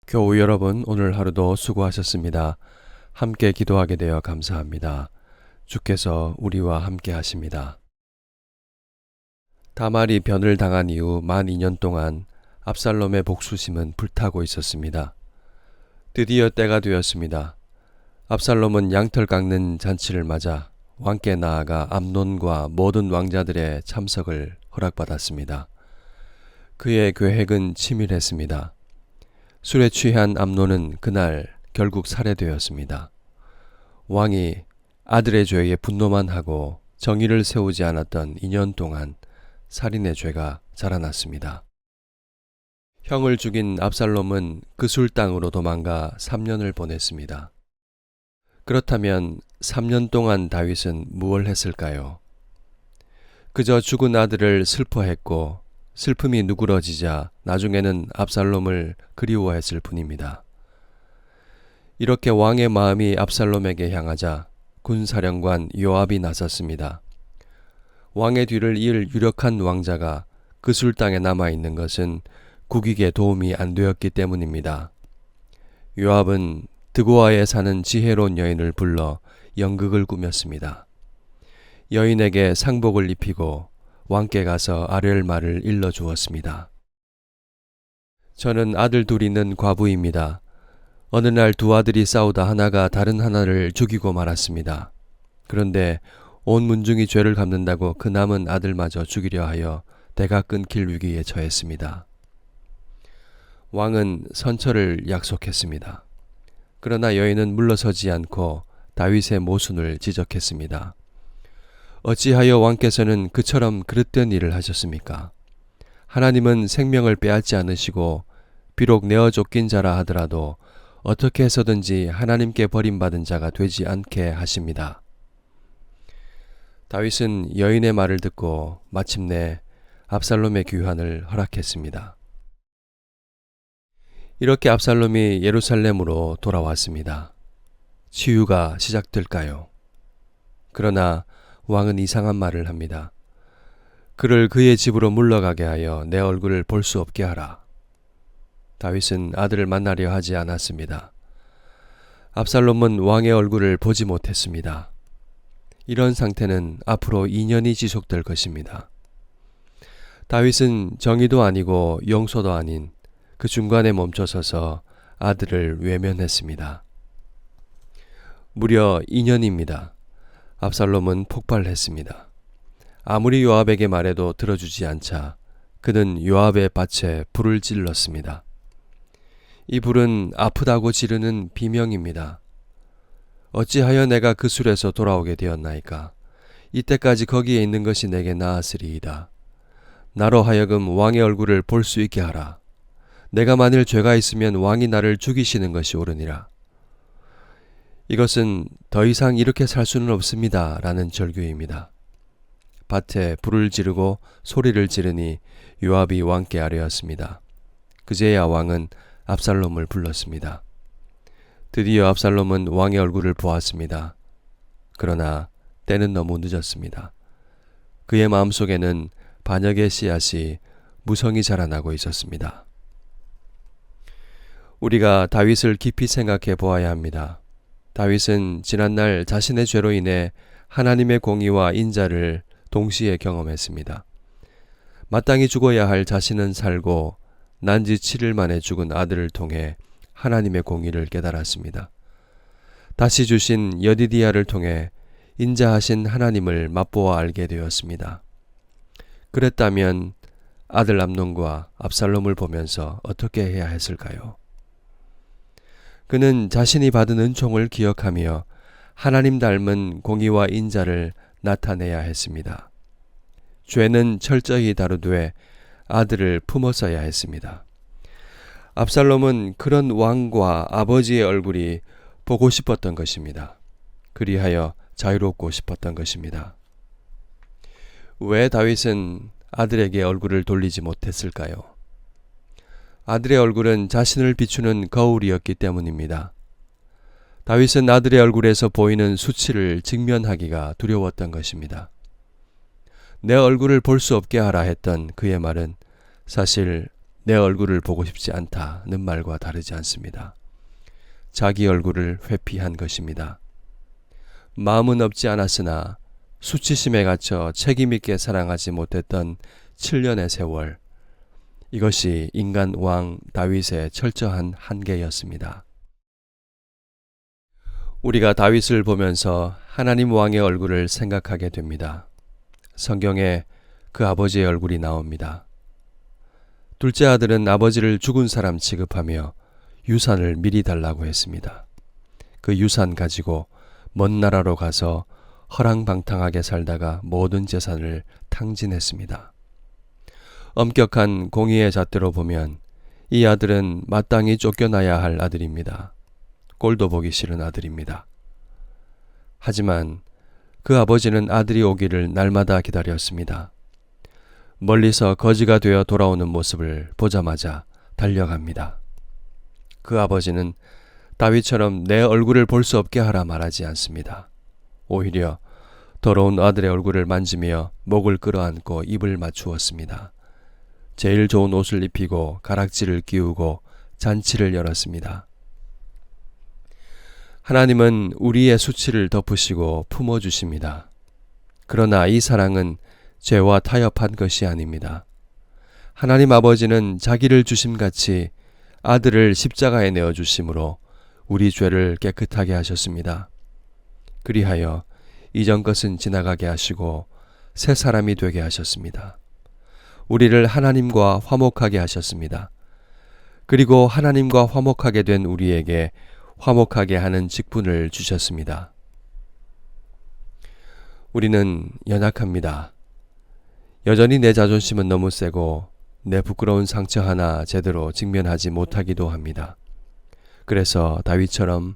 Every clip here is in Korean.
교우 여러분, 오늘 하루도 수고하셨습니다. 함께 기도하게 되어 감사합니다. 주께서 우리와 함께 하십니다. 다말이 변을 당한 이후 만 2년 동안 압살롬의 복수심은 불타고 있었습니다. 드디어 때가 되었습니다. 압살롬은 양털 깎는 잔치를 맞아 왕께 나아가 암논과 모든 왕자들의 참석을 허락받았습니다. 그의 계획은 치밀했습니다. 술에 취한 암논은 그날 결국 살해되었습니다. 왕이 아들의 죄에 분노만 하고 정의를 세우지 않았던 2년 동안 살인의 죄가 자라났습니다. 형을 죽인 압살롬은 그술 땅으로 도망가 3년을 보냈습니다. 그렇다면 3년 동안 다윗은 무엇을 했을까요? 그저 죽은 아들을 슬퍼했고 슬픔이 누그러지자 나중에는 압살롬을 그리워했을 뿐입니다. 이렇게 왕의 마음이 압살롬에게 향하자 군사령관 요압이 나섰습니다. 왕의 뒤를 이을 유력한 왕자가 그술 땅에 남아있는 것은 국익에 도움이 안 되었기 때문입니다. 요압은 드고아에 사는 지혜로운 여인을 불러 연극을 꾸몄습니다. 여인에게 상복을 입히고 왕께 가서 아뢰할 말을 일러주었습니다. 저는 아들 둘 있는 과부입니다. 어느 날 두 아들이 싸우다 하나가 다른 하나를 죽이고 말았습니다. 그런데 온 문중이 죄를 갚는다고 그 남은 아들마저 죽이려 하여 대가 끊길 위기에 처했습니다. 왕은 선처를 약속했습니다. 그러나 여인은 물러서지 않고 다윗의 모순을 지적했습니다. 어찌하여 왕께서는 그처럼 그릇된 일을 하셨습니까? 하나님은 생명을 빼앗지 않으시고 비록 내어 쫓긴 자라 하더라도 어떻게 해서든지 하나님께 버림받은 자가 되지 않게 하십니다. 다윗은 여인의 말을 듣고 마침내 압살롬의 귀환을 허락했습니다. 이렇게 압살롬이 예루살렘으로 돌아왔습니다. 치유가 시작될까요? 그러나 왕은 이상한 말을 합니다. 그를 그의 집으로 물러가게 하여 내 얼굴을 볼 수 없게 하라. 다윗은 아들을 만나려 하지 않았습니다. 압살롬은 왕의 얼굴을 보지 못했습니다. 이런 상태는 앞으로 2년이 지속될 것입니다. 다윗은 정의도 아니고 용서도 아닌 그 중간에 멈춰서서 아들을 외면했습니다. 무려 2년입니다. 압살롬은 폭발했습니다. 아무리 요압에게 말해도 들어주지 않자 그는 요압의 밭에 불을 질렀습니다. 이 불은 아프다고 지르는 비명입니다. 어찌하여 내가 그 술에서 돌아오게 되었나이까? 이때까지 거기에 있는 것이 내게 나았으리이다. 나로 하여금 왕의 얼굴을 볼 수 있게 하라. 내가 만일 죄가 있으면 왕이 나를 죽이시는 것이 옳으니라. 이것은 더 이상 이렇게 살 수는 없습니다. 라는 절규입니다. 밭에 불을 지르고 소리를 지르니 요압이 왕께 아뢰었습니다. 그제야 왕은 압살롬을 불렀습니다. 드디어 압살롬은 왕의 얼굴을 보았습니다. 그러나 때는 너무 늦었습니다. 그의 마음속에는 반역의 씨앗이 무성히 자라나고 있었습니다. 우리가 다윗을 깊이 생각해 보아야 합니다. 다윗은 지난날 자신의 죄로 인해 하나님의 공의와 인자를 동시에 경험했습니다. 마땅히 죽어야 할 자신은 살고 난지 7일 만에 죽은 아들을 통해 하나님의 공의를 깨달았습니다. 다시 주신 여디디아를 통해 인자하신 하나님을 맛보아 알게 되었습니다. 그랬다면 아들 암논과 압살롬을 보면서 어떻게 해야 했을까요? 그는 자신이 받은 은총을 기억하며 하나님 닮은 공의와 인자를 나타내야 했습니다. 죄는 철저히 다루되 아들을 품었어야 했습니다. 압살롬은 그런 왕과 아버지의 얼굴이 보고 싶었던 것입니다. 그리하여 자유롭고 싶었던 것입니다. 왜 다윗은 아들에게 얼굴을 돌리지 못했을까요? 아들의 얼굴은 자신을 비추는 거울이었기 때문입니다. 다윗은 아들의 얼굴에서 보이는 수치를 직면하기가 두려웠던 것입니다. 내 얼굴을 볼 수 없게 하라 했던 그의 말은 사실 내 얼굴을 보고 싶지 않다는 말과 다르지 않습니다. 자기 얼굴을 회피한 것입니다. 마음은 없지 않았으나 수치심에 갇혀 책임있게 사랑하지 못했던 7년의 세월, 이것이 인간 왕 다윗의 철저한 한계였습니다. 우리가 다윗을 보면서 하나님 왕의 얼굴을 생각하게 됩니다. 성경에 그 아버지의 얼굴이 나옵니다. 둘째 아들은 아버지를 죽은 사람 취급하며 유산을 미리 달라고 했습니다. 그 유산 가지고 먼 나라로 가서 허랑방탕하게 살다가 모든 재산을 탕진했습니다. 엄격한 공의의 잣대로 보면 이 아들은 마땅히 쫓겨나야 할 아들입니다. 꼴도 보기 싫은 아들입니다. 하지만 그 아버지는 아들이 오기를 날마다 기다렸습니다. 멀리서 거지가 되어 돌아오는 모습을 보자마자 달려갑니다. 그 아버지는 다윗처럼 내 얼굴을 볼 수 없게 하라 말하지 않습니다. 오히려 더러운 아들의 얼굴을 만지며 목을 끌어안고 입을 맞추었습니다. 제일 좋은 옷을 입히고 가락지를 끼우고 잔치를 열었습니다. 하나님은 우리의 수치를 덮으시고 품어주십니다. 그러나 이 사랑은 죄와 타협한 것이 아닙니다. 하나님 아버지는 자기를 주심같이 아들을 십자가에 내어주심으로 우리 죄를 깨끗하게 하셨습니다. 그리하여 이전 것은 지나가게 하시고 새 사람이 되게 하셨습니다. 우리를 하나님과 화목하게 하셨습니다. 그리고 하나님과 화목하게 된 우리에게 화목하게 하는 직분을 주셨습니다. 우리는 연약합니다. 여전히 내 자존심은 너무 세고 내 부끄러운 상처 하나 제대로 직면하지 못하기도 합니다. 그래서 다윗처럼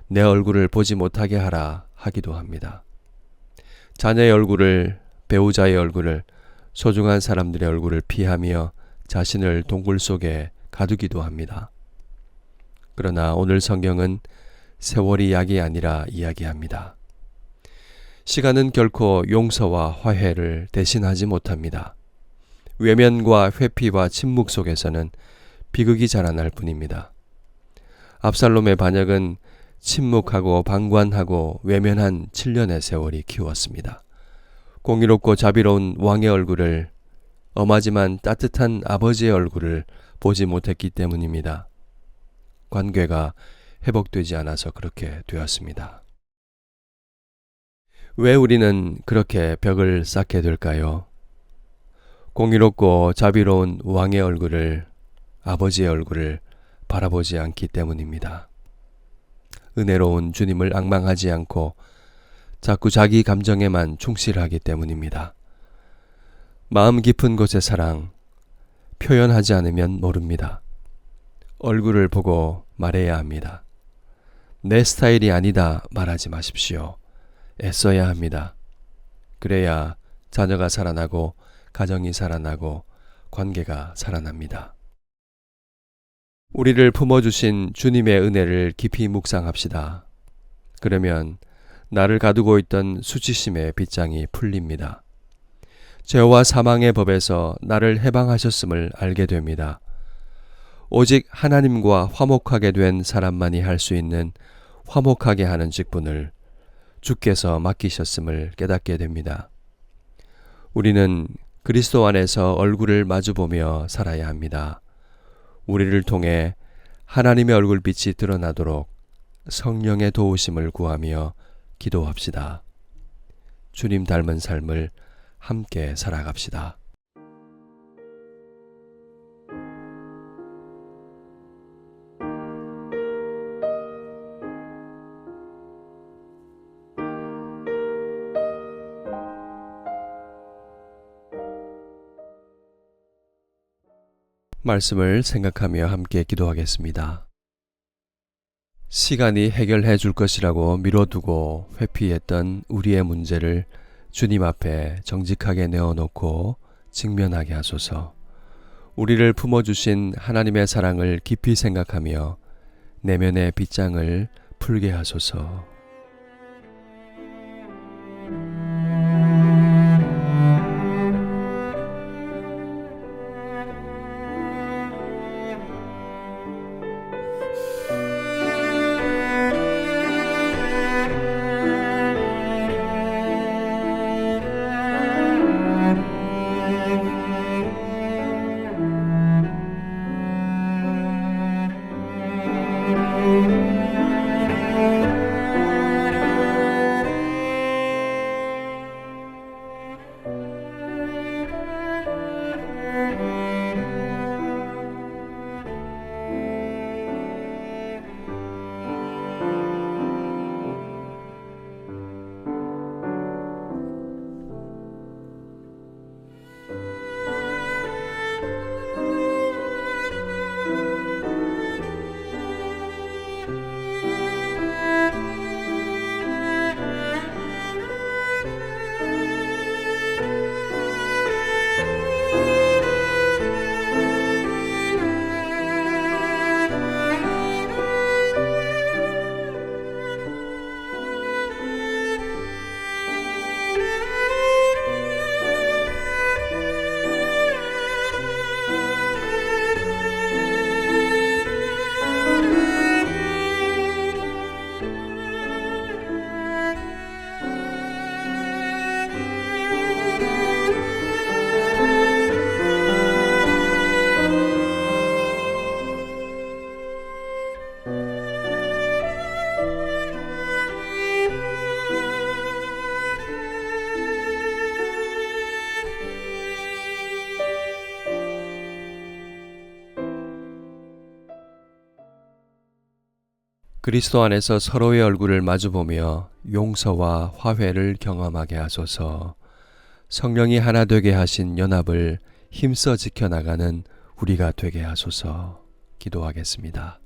내 얼굴을 보지 못하게 하라 하기도 합니다. 자녀의 얼굴을, 배우자의 얼굴을, 소중한 사람들의 얼굴을 피하며 자신을 동굴 속에 가두기도 합니다. 그러나 오늘 성경은 세월이 약이 아니라 이야기합니다. 시간은 결코 용서와 화해를 대신하지 못합니다. 외면과 회피와 침묵 속에서는 비극이 자라날 뿐입니다. 압살롬의 반역은 침묵하고 방관하고 외면한 7년의 세월이 키웠습니다. 공의롭고 자비로운 왕의 얼굴을, 엄하지만 따뜻한 아버지의 얼굴을 보지 못했기 때문입니다. 관계가 회복되지 않아서 그렇게 되었습니다. 왜 우리는 그렇게 벽을 쌓게 될까요? 공의롭고 자비로운 왕의 얼굴을, 아버지의 얼굴을 바라보지 않기 때문입니다. 은혜로운 주님을 앙망하지 않고 자꾸 자기 감정에만 충실하기 때문입니다. 마음 깊은 곳의 사랑, 표현하지 않으면 모릅니다. 얼굴을 보고 말해야 합니다. 내 스타일이 아니다 말하지 마십시오. 애써야 합니다. 그래야 자녀가 살아나고 가정이 살아나고 관계가 살아납니다. 우리를 품어주신 주님의 은혜를 깊이 묵상합시다. 그러면 나를 가두고 있던 수치심의 빗장이 풀립니다. 죄와 사망의 법에서 나를 해방하셨음을 알게 됩니다. 오직 하나님과 화목하게 된 사람만이 할 수 있는 화목하게 하는 직분을 주께서 맡기셨음을 깨닫게 됩니다. 우리는 그리스도 안에서 얼굴을 마주보며 살아야 합니다. 우리를 통해 하나님의 얼굴빛이 드러나도록 성령의 도우심을 구하며 기도합시다. 주님 닮은 삶을 함께 살아갑시다. 말씀을 생각하며 함께 기도하겠습니다. 시간이 해결해 줄 것이라고 미뤄두고 회피했던 우리의 문제를 주님 앞에 정직하게 내어놓고 직면하게 하소서. 우리를 품어주신 하나님의 사랑을 깊이 생각하며 내면의 빗장을 풀게 하소서. 그리스도 안에서 서로의 얼굴을 마주보며 용서와 화해를 경험하게 하소서. 성령이 하나 되게 하신 연합을 힘써 지켜나가는 우리가 되게 하소서. 기도하겠습니다.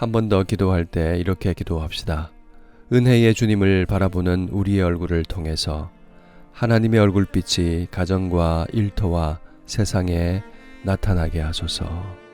한 번 더 기도할 때 이렇게 기도합시다. 은혜의 주님을 바라보는 우리의 얼굴을 통해서 하나님의 얼굴빛이 가정과 일터와 세상에 나타나게 하소서.